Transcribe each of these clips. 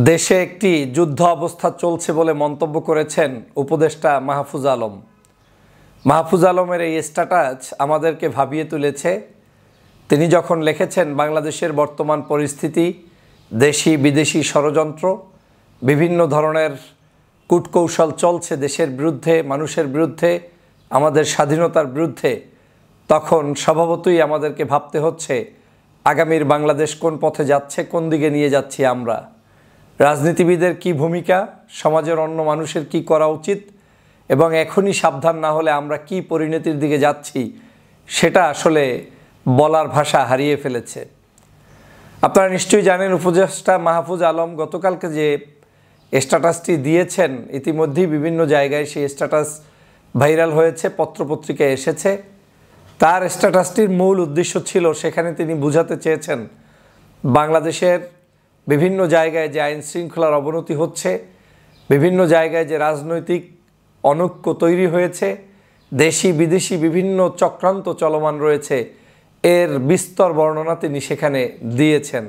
দেশে একটি যুদ্ধ অবস্থা চলছে বলে মন্তব্য করেছেন উপদেষ্টা মাহফুজ আলম। মাহফুজ আলমের এই স্ট্যাটাস আমাদেরকে ভাবিয়ে তুলেছে। তিনি যখন লিখেছেন বাংলাদেশের বর্তমান পরিস্থিতি, দেশি বিদেশি ষড়যন্ত্র, বিভিন্ন ধরনের কূটকৌশল চলছে দেশের বিরুদ্ধে, মানুষের বিরুদ্ধে, আমাদের স্বাধীনতার বিরুদ্ধে, তখন স্বভাবতই আমাদেরকে ভাবতে হচ্ছে আগামীর বাংলাদেশ কোন পথে যাচ্ছে, কোন দিকে নিয়ে যাচ্ছি আমরা। রাজনীতিবিদের কি ভূমিকা, সমাজের অন্য মানুষের কি করা উচিত এবং এখনই সাবধান না হলে আমরা কি পরিণতির দিকে যাচ্ছি সেটা আসলে বলার ভাষা হারিয়ে ফেলেছে। আপনারা নিশ্চয়ই জানেন উপদেষ্টা মাহফুজ আলম গতকালকে যে স্ট্যাটাসটি দিয়েছেন, ইতিমধ্যেই বিভিন্ন জায়গায় সেই স্ট্যাটাস ভাইরাল হয়েছে, পত্রপত্রিকায় এসেছে। তার স্ট্যাটাসটির মূল উদ্দেশ্য ছিল, সেখানে তিনি বোঝাতে চেয়েছেন বাংলাদেশের বিভিন্ন জায়গায় যে আইন শৃঙ্খলার অবনতি হচ্ছে, বিভিন্ন জায়গায় যে রাজনৈতিক অনৈক্য তৈরি হয়েছে, দেশি বিদেশি বিভিন্ন চক্রান্ত চলমান রয়েছে, এর বিস্তর বর্ণনা তিনি সেখানে দিয়েছেন।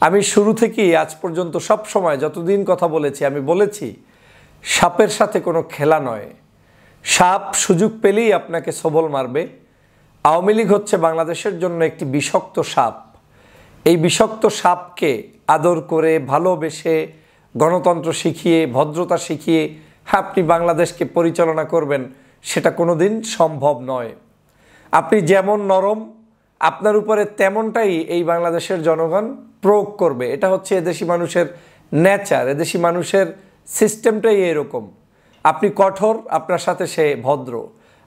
আমি শুরু থেকেই আজ পর্যন্ত সব সময় যতদিন কথা বলেছি আমি বলেছি, সাপের সাথে কোনো খেলা নয়। সাপ সুযোগ পেলেই আপনাকে সবল মারবে। আওয়ামী লীগ হচ্ছে বাংলাদেশের জন্য একটি বিষাক্ত সাপ। এই বিষাক্ত সাপকে আদর করে, ভালোবেসে, গণতন্ত্র শিখিয়ে, ভদ্রতা শিখিয়ে আপনি বাংলাদেশকে পরিচালনা করবেন, সেটা কোনোদিন সম্ভব নয়। আপনি যেমন নরম, আপনার উপরে তেমনটাই এই বাংলাদেশের জনগণ প্রয়োগ করবে। এটা হচ্ছে এদেশি মানুষের নেচার, এদেশি মানুষের সিস্টেমটাই এরকম। আপনি কঠোর, আপনার সাথে সে ভদ্র।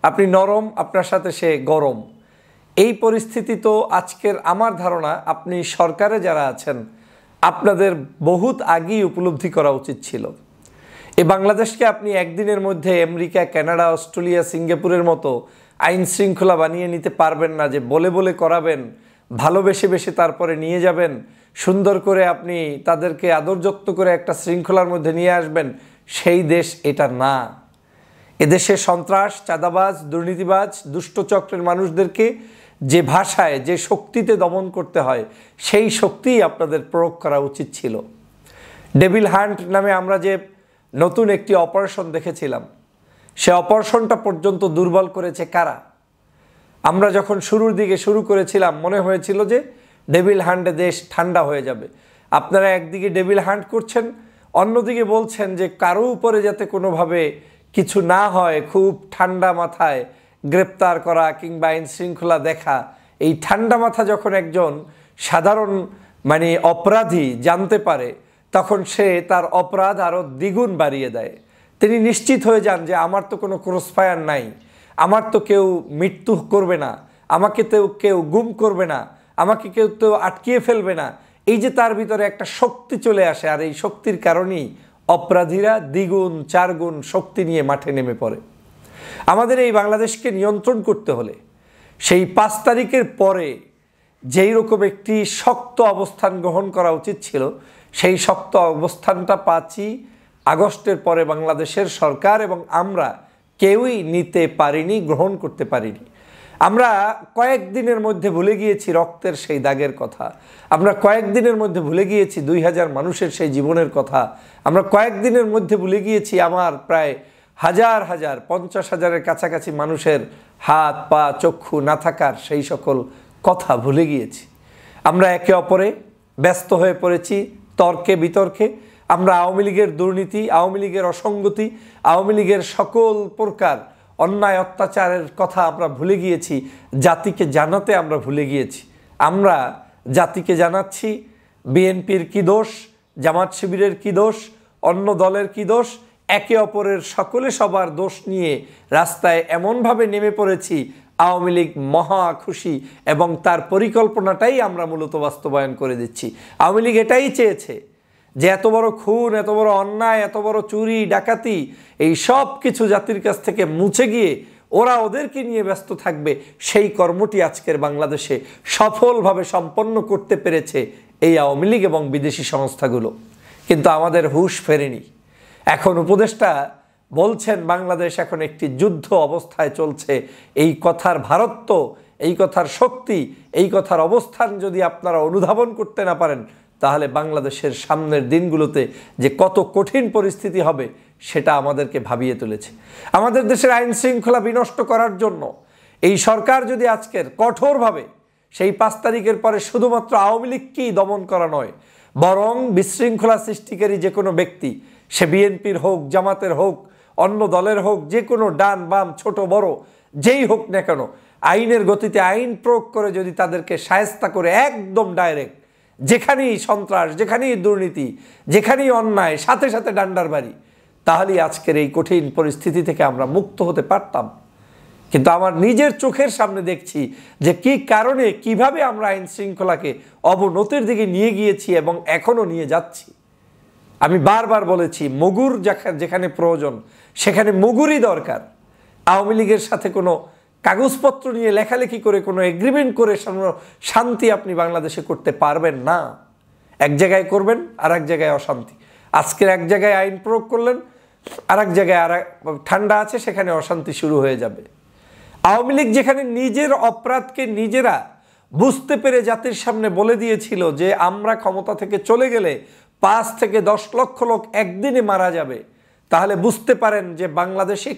আপনি নরম, আপনার সাথে সে গরম। এই পরিস্থিতি তো আজকের আমার ধারণা আপনি সরকারে যারা আছেন আপনাদের বহুত আগেই উপলব্ধি করা উচিত ছিল। এই বাংলাদেশকে আপনি একদিনের মধ্যে আমেরিকা, কানাডা, অস্ট্রেলিয়া, সিঙ্গাপুরের মতো আইন শৃঙ্খলা বানিয়ে নিতে পারবেন না, যে বলে বলে করাবেন, ভালোবেসে বেসে তারপরে নিয়ে যাবেন, সুন্দর করে আপনি তাদেরকে আদর যত্ন করে একটা শৃঙ্খলার মধ্যে নিয়ে আসবেন। সেই দেশ এটা না। এদেশে সন্ত্রাস, চাঁদাবাজ, দুর্নীতিবাজ, দুষ্টচক্রের মানুষদেরকে যে ভাষায়, যে শক্তিতে দমন করতে হয়, সেই শক্তিই আপনাদের প্রয়োগ করা উচিত ছিল। ডেভিল হান্ট নামে আমরা যে নতুন একটি অপারেশন দেখেছিলাম, সে অপারেশনটা পর্যন্ত দুর্বল করেছে কারা? আমরা যখন শুরুর দিকে শুরু করেছিলাম মনে হয়েছিল যে ডেভিল হান্টে দেশ ঠান্ডা হয়ে যাবে। আপনারা একদিকে ডেভিল হান্ট করছেন, অন্যদিকে বলছেন যে কারো উপরে যাতে কোনোভাবে কিছু না হয়, খুব ঠান্ডা মাথায় গ্রেপ্তার করা কিংবা আইন শৃঙ্খলা দেখা। এই ঠান্ডা মাথা যখন একজন সাধারণ অপরাধী জানতে পারে, তখন সে তার অপরাধ আরও দ্বিগুণ বাড়িয়ে দেয়। তিনি নিশ্চিত হয়ে যান যে আমার তো কোনো ক্রসফায়ার নাই, আমার তো কেউ মৃত্যু করবে না, আমাকে তো কেউ গুম করবে না, আমাকে কেউ তো আটকিয়ে ফেলবে না। এই যে তার ভিতরে একটা শক্তি চলে আসে, আর এই শক্তির কারণেই অপরাধীরা দ্বিগুণ চারগুণ শক্তি নিয়ে মাঠে নেমে পড়ে। আমাদের এই বাংলাদেশকে নিয়ন্ত্রণ করতে হলে সেই 5 তারিখের পরে যেই রকম একটি শক্ত অবস্থান গ্রহণ করা উচিত ছিল, সেই শক্ত অবস্থানটা 5ই আগস্টের পরে বাংলাদেশের সরকার এবং আমরা কেউই নিতে পারিনি, গ্রহণ করতে পারিনি। আমরা কয়েকদিনের মধ্যে ভুলে গিয়েছি রক্তের সেই দাগের কথা। আমরা কয়েকদিনের মধ্যে ভুলে গিয়েছি 2000 মানুষের সেই জীবনের কথা। আমরা কয়েকদিনের মধ্যে ভুলে গিয়েছি আমার প্রায় হাজার হাজার, 50,000-এর কাছাকাছি মানুষের হাত পা চক্ষু না থাকার সেই সকল কথা ভুলে গিয়েছি। আমরা একে অপরে ব্যস্ত হয়ে পড়েছি তর্কে বিতর্কে। আমরা আওয়ামী লীগের দুর্নীতি, আওয়ামী লীগের অসঙ্গতি, আওয়ামী লীগের সকল প্রকার অন্যায় অত্যাচারের কথা আমরা ভুলে গিয়েছি। জাতিকে জানাতে আমরা ভুলে গিয়েছি। আমরা জাতিকে জানাচ্ছি বিএনপির কী দোষ, জামাত শিবিরের কী দোষ, অন্য দলের কী দোষ। একে অপরের সকলে সবার দোষ নিয়ে রাস্তায় এমনভাবে নেমে পড়েছি, আওয়ামী লীগ মহা খুশি এবং তার পরিকল্পনাটাই আমরা মূলত বাস্তবায়ন করে দিচ্ছি। আওয়ামী লীগ এটাই চেয়েছে যে এত বড় খুন, এত বড় অন্যায়, এত বড় চুরি ডাকাতি, এই সব কিছু জাতির কাছ থেকে মুছে গিয়ে ওরা ওদেরকে নিয়ে ব্যস্ত থাকবে। সেই কর্মটি আজকের বাংলাদেশে সফলভাবে সম্পন্ন করতে পেরেছে এই আওয়ামী লীগ এবং বিদেশি সংস্থাগুলো। কিন্তু আমাদের হুঁশ ফেরেনি। এখন উপদেষ্টা বলছেন বাংলাদেশ এখন একটি যুদ্ধ অবস্থায় চলছে। এই কথার ভারত্ব, এই কথার শক্তি, এই কথার অবস্থান যদি আপনারা অনুধাবন করতে না পারেন, তাহলে বাংলাদেশের সামনের দিনগুলোতে যে কত কঠিন পরিস্থিতি হবে সেটা আমাদেরকে ভাবিয়ে তুলেছে। আমাদের দেশের আইন শৃঙ্খলা বিনষ্ট করার জন্য এই সরকার যদি আজকের কঠোরভাবে সেই 5 তারিখের পরে শুধুমাত্র আওয়ামী লীগকেই দমন করা নয়, বরং বিশৃঙ্খলা সৃষ্টিকারী যে কোনো ব্যক্তি, সে বিএনপির হোক, জামাতের হোক, অন্য দলের হোক, যে কোনো ডান বাম ছোট বড় যেই হোক না কেন, আইনের গতিতে আইন প্রয়োগ করে যদি তাদেরকে শায়েস্তা করে একদম ডাইরেক্ট, যেখানেই সন্ত্রাস, যেখানেই দুর্নীতি, যেখানেই অন্যায়, সাথে সাথে ডান্ডার বাড়ি, তাহলেই আজকের এই কঠিন পরিস্থিতি থেকে আমরা মুক্ত হতে পারতাম। কিন্তু আমার নিজের চোখের সামনে দেখছি যে কি কারণে, কিভাবে আমরা আইন শৃঙ্খলাকে অবনতির দিকে নিয়ে গিয়েছি এবং এখনও নিয়ে যাচ্ছি। আমি বারবার বলেছি, মুগুর যেখানে প্রয়োজন সেখানে মুগুরই দরকার। আওয়ামী লীগের সাথে কোনো কাগজপত্র নিয়ে লেখালেখি করে, কোনো এগ্রিমেন্ট করে শান্তি আপনি বাংলাদেশে করতে পারবেন না। এক জায়গায় করবেন, আর এক জায়গায় অশান্তি। আজকের এক জায়গায় আইন প্রয়োগ করলেন, আর এক জায়গায় ঠান্ডা আছে, সেখানে অশান্তি শুরু হয়ে যাবে। আওয়ামী লীগ যেখানে নিজের অপরাধকে নিজেরা বুঝতে পেরে জাতির সামনে বলে দিয়েছিল যে আমরা ক্ষমতা থেকে চলে গেলে 5 থেকে 10 লক্ষ লোক একদিনে মারা যাবে, তাহলে বুঝতে পারেন যে বাংলাদেশে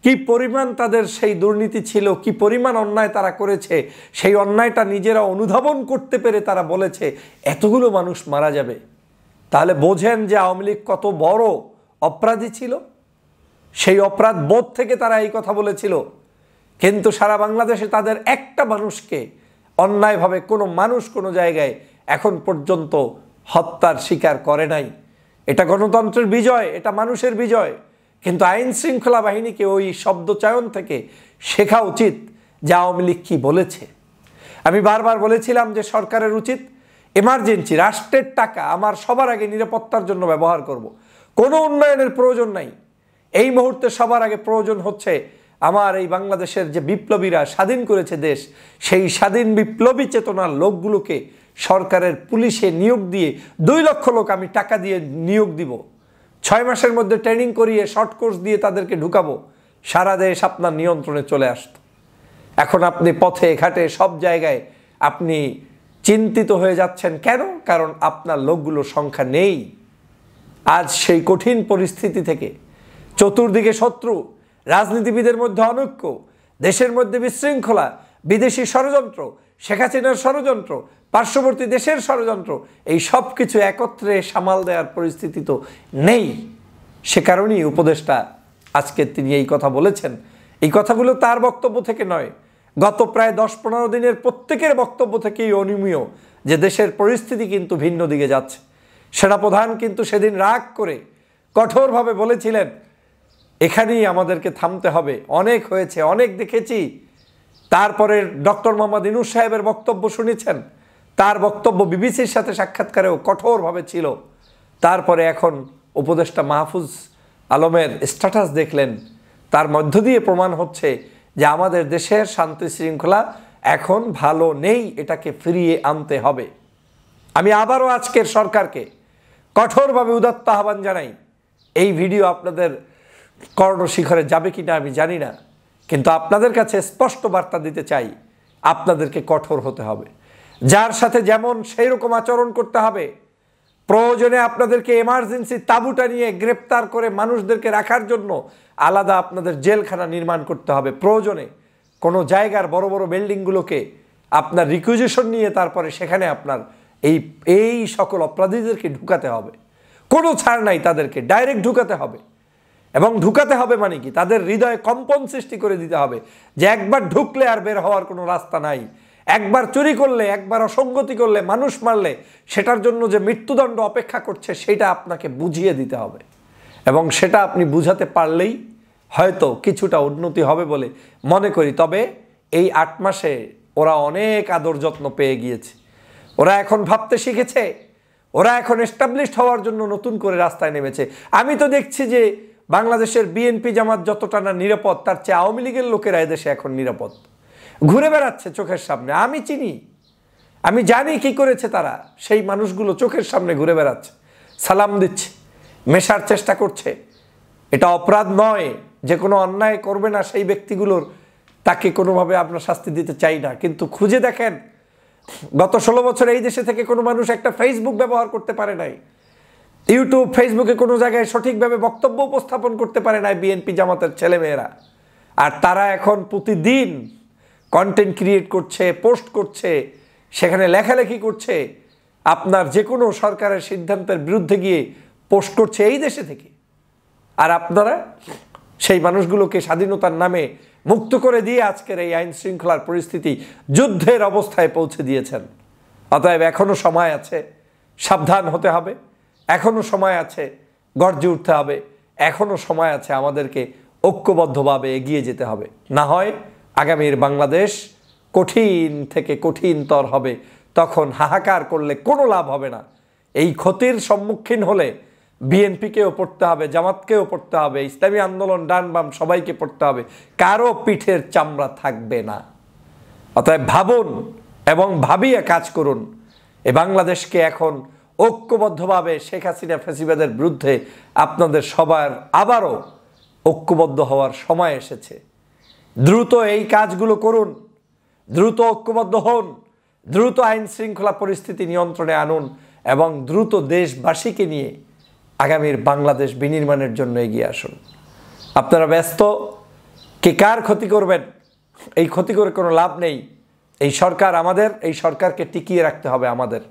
কি পরিমাণ তাদের সেই দুর্নীতি ছিল, কি পরিমাণ অন্যায় তারা করেছে। সেই অন্যায়টা নিজেরা অনুধাবন করতে পেরে তারা বলেছে এতগুলো মানুষ মারা যাবে। তাহলে বোঝেন যে আওয়ামী লীগ কত বড় অপরাধী ছিল। সেই অপরাধ বোধ থেকে তারা এই কথা বলেছিল। কিন্তু সারা বাংলাদেশে তাদের একটা মানুষকে অন্যায়ভাবে কোনো মানুষ কোনো জায়গায় এখন পর্যন্ত হত্যার শিকার করে নাই। এটা গণতন্ত্রের বিজয়, এটা মানুষের বিজয়। কিন্তু আইন শৃঙ্খলা বাহিনীকে ওই শব্দচয়ন থেকে শেখা উচিত যে আওয়ামী লীগ কী বলেছে। আমি বারবার বলেছিলাম যে সরকারের উচিত এমার্জেন্সি, রাষ্ট্রের টাকা আমার সবার আগে নিরাপত্তার জন্য ব্যবহার করব। কোনো উন্নয়নের প্রয়োজন নাই। এই মুহূর্তে সবার আগে প্রয়োজন হচ্ছে আমার এই বাংলাদেশের যে বিপ্লবীরা স্বাধীন করেছে দেশ, সেই স্বাধীন বিপ্লবী চেতনার লোকগুলোকে সরকারের পুলিশে নিয়োগ দিয়ে 2 লক্ষ লোক আমি টাকা দিয়ে নিয়োগ দিব। 6 মাসের মধ্যে ট্রেনিং করিয়ে শর্ট কোর্স দিয়ে তাদেরকে ঢুকাবো। সারা দেশ আপনার নিয়ন্ত্রণে চলে আসত। এখন আপনি পথে ঘাটে সব জায়গায় আপনি চিন্তিত হয়ে যাচ্ছেন কেন? কারণ আপনার লোকগুলোর সংখ্যা নেই। আজ সেই কঠিন পরিস্থিতি থেকে চতুর্দিকে শত্রু, রাজনীতিবিদের মধ্যে অনৈক্য, দেশের মধ্যে বিশৃঙ্খলা, বিদেশি ষড়যন্ত্র, শেখ হাসিনার ষড়যন্ত্র, পার্শ্ববর্তী দেশের ষড়যন্ত্র, এই সব কিছু একত্রে সামাল দেওয়ার পরিস্থিতি তো নেই। সে কারণেই উপদেষ্টা আজকে তিনি এই কথা বলেছেন। এই কথাগুলো তার বক্তব্য থেকে নয়, গত প্রায় 10-15 দিনের প্রত্যেকের বক্তব্য থেকেই অনুমেয় যে দেশের পরিস্থিতি কিন্তু ভিন্ন দিকে যাচ্ছে। সেনাপ্রধান কিন্তু সেদিন রাগ করে কঠোরভাবে বলেছিলেন এখানেই আমাদেরকে থামতে হবে, অনেক হয়েছে, অনেক দেখেছি। তারপরে ডক্টর মোহাম্মদ ইউনূস সাহেবের বক্তব্য শুনেছেন, তার বক্তব্য বিবিসির সাথে সাক্ষাৎকারেও কঠোরভাবে ছিল। তারপরে এখন উপদেষ্টা মাহফুজ আলমের স্ট্যাটাস দেখলেন, তার মধ্য দিয়ে প্রমাণ হচ্ছে যে আমাদের দেশের শান্তি শৃঙ্খলা এখন ভালো নেই, এটাকে ফিরিয়ে আনতে হবে। আমি আবারও আজকের সরকারকে কঠোরভাবে উদাত্ত আহ্বান জানাই। এই ভিডিও আপনাদের কর্ণশিখরে যাবে কিনা আমি জানি না, কিন্তু আপনাদের কাছে স্পষ্ট বার্তা দিতে চাই, আপনাদেরকে কঠোর হতে হবে। যার সাথে যেমন সেই রকম আচরণ করতে হবে। প্রয়োজনে আপনাদেরকে এমার্জেন্সি তাঁবুটা নিয়ে গ্রেপ্তার করে মানুষদেরকে রাখার জন্য আলাদা আপনাদের জেলখানা নির্মাণ করতে হবে। প্রয়োজনে কোনো জায়গার বড় বড় বিল্ডিংগুলোকে আপনার রিকুইজিশন নিয়ে তারপরে সেখানে আপনার এই সকল অপরাধীদেরকে ঢুকাতে হবে। কোনো ছাড় নাই, তাদেরকে ডাইরেক্ট ঢুকাতে হবে। এবং ঢুকাতে হবে মানে কি, তাদের হৃদয়ে কম্পন সৃষ্টি করে দিতে হবে যে একবার ঢুকলে আর বের হওয়ার কোনো রাস্তা নাই। একবার চুরি করলে, একবার অসঙ্গতি করলে, মানুষ মারলে সেটার জন্য যে মৃত্যুদণ্ড অপেক্ষা করছে সেটা আপনাকে বুঝিয়ে দিতে হবে। এবং সেটা আপনি বুঝাতে পারলেই হয়তো কিছুটা উন্নতি হবে বলে মনে করি। তবে এই 8 মাসে ওরা অনেক আদর যত্ন পেয়ে গিয়েছে। ওরা এখন ভাবতে শিখেছে, ওরা এখন এস্টাবলিশড হওয়ার জন্য নতুন করে রাস্তায় নেমেছে। আমি তো দেখছি যে বাংলাদেশের বিএনপি জামাত যতটা না নিরাপদ, তার চেয়ে আওয়ামী লীগের লোকেরা এদেশে এখন নিরাপদ, ঘুরে বেড়াচ্ছে চোখের সামনে। আমি চিনি, আমি জানি কি করেছে তারা। সেই মানুষগুলো চোখের সামনে ঘুরে বেড়াচ্ছে, সালাম দিচ্ছে, মেশার চেষ্টা করছে। এটা অপরাধ নয়, যে কোনো অন্যায় করবে না সেই ব্যক্তিগুলোর তাকে কোনোভাবে আমরা শাস্তি দিতে চাই না। কিন্তু খুঁজে দেখেন গত 16 বছর এই দেশে থেকে কোনো মানুষ একটা ফেসবুক ব্যবহার করতে পারে নাই, ইউটিউব ফেসবুকে কোনো জায়গায় সঠিকভাবে বক্তব্য উপস্থাপন করতে পারে নাই বিএনপি জামাতের ছেলেমেয়েরা। আর তারা এখন প্রতিদিন কন্টেন্ট ক্রিয়েট করছে, পোস্ট করছে, সেখানে লেখালেখি করছে, আপনার যে কোনো সরকারের সিদ্ধান্তের বিরুদ্ধে গিয়ে পোস্ট করছে এই দেশে থেকে। আর আপনারা সেই মানুষগুলোকে স্বাধীনতার নামে মুক্ত করে দিয়ে আজকের এই আইন শৃঙ্খলার পরিস্থিতি যুদ্ধের অবস্থায় পৌঁছে দিয়েছেন। অতএব এখনো সময় আছে, সাবধান হতে হবে, এখনো সময় আছে গর্জে উঠতে হবে, এখনো সময় আছে আমাদেরকে ঐক্যবদ্ধভাবে এগিয়ে যেতে হবে। না হয় আগামীর বাংলাদেশ কঠিন থেকে কঠিনতর হবে, তখন হাহাকার করলে কোনো লাভ হবে না। এই ক্ষতির সম্মুখীন হলে বিএনপিকেও পড়তে হবে, জামাতকেও পড়তে হবে, ইসলামী আন্দোলন ডান বাম সবাইকে পড়তে হবে, কারো পিঠের চামড়া থাকবে না। অতএব ভাবুন এবং ভাবিয়ে কাজ করুন। এই বাংলাদেশকে এখন ঐক্যবদ্ধভাবে শেখ হাসিনা ফ্যাসিবাদের বিরুদ্ধে আপনাদের সবার আবারও ঐক্যবদ্ধ হওয়ার সময় এসেছে। দ্রুত এই কাজগুলো করুন, দ্রুত ঐক্যবদ্ধ হন, দ্রুত আইন শৃঙ্খলা পরিস্থিতি নিয়ন্ত্রণে আনুন এবং দ্রুত দেশবাসীকে নিয়ে আগামীর বাংলাদেশ বিনির্মাণের জন্য এগিয়ে আসুন। আপনারা ব্যস্ত, কে কার ক্ষতি করবেন, এই ক্ষতি করে কোনো লাভ নেই। এই সরকার আমাদের, এই সরকারকে টিকিয়ে রাখতে হবে আমাদের।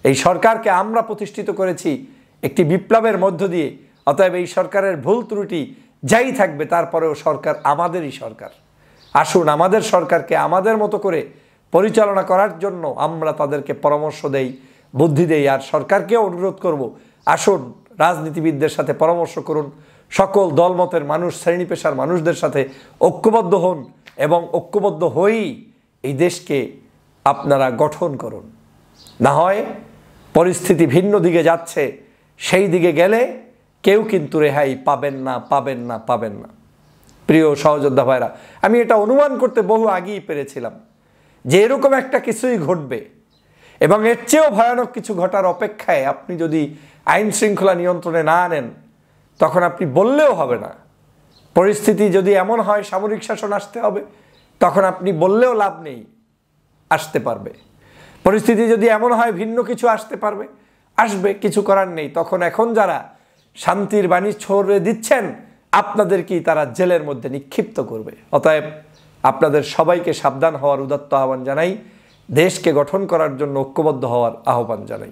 এই সরকারকে আমরা প্রতিষ্ঠিত করেছি একটি বিপ্লবের মধ্য দিয়ে। অতএব এই সরকারের ভুল ত্রুটি যাই থাকবে তারপরেও সরকার আমাদেরই সরকার। আসুন আমাদের সরকারকে আমাদের মতো করে পরিচালনা করার জন্য আমরা তাদেরকে পরামর্শ দেই, বুদ্ধি দেই। আর সরকারকেও অনুরোধ করব, আসুন রাজনীতিবিদদের সাথে পরামর্শ করুন, সকল দলমতের মানুষ, শ্রেণী পেশার মানুষদের সাথে ঐক্যবদ্ধ হন এবং ঐক্যবদ্ধ হয়েই এই দেশকে আপনারা গঠন করুন। না হয় পরিস্থিতি ভিন্ন দিকে যাচ্ছে, সেই দিকে গেলে কেউ কিন্তু রেহাই পাবেন না, পাবেন না, পাবেন না। প্রিয় সহযোদ্ধা ভাইরা, আমি এটা অনুমান করতে বহু আগেই পেরেছিলাম যে এরকম একটা কিছুই ঘটবে এবং এর চেয়েও ভয়ানক কিছু ঘটার অপেক্ষায় আপনি যদি আইন শৃঙ্খলা নিয়ন্ত্রণে না আনেন তখন আপনি বললেও হবে না। পরিস্থিতি যদি এমন হয় সামরিক শাসন আসতে হবে, তখন আপনি বললেও লাভ নেই, আসতে পারবে। পরিস্থিতি যদি এমন হয় ভিন্ন কিছু আসতে পারবে, আসবে, কিছু করার নেই। তখন এখন যারা শান্তির বাণী ছড়িয়ে দিচ্ছেন আপনাদেরকেই তারা জেলের মধ্যে নিক্ষিপ্ত করবে। অতএব আপনাদের সবাইকে সাবধান হওয়ার উদাত্ত আহ্বান জানাই, দেশকে গঠন করার জন্য ঐক্যবদ্ধ হওয়ার আহ্বান জানাই।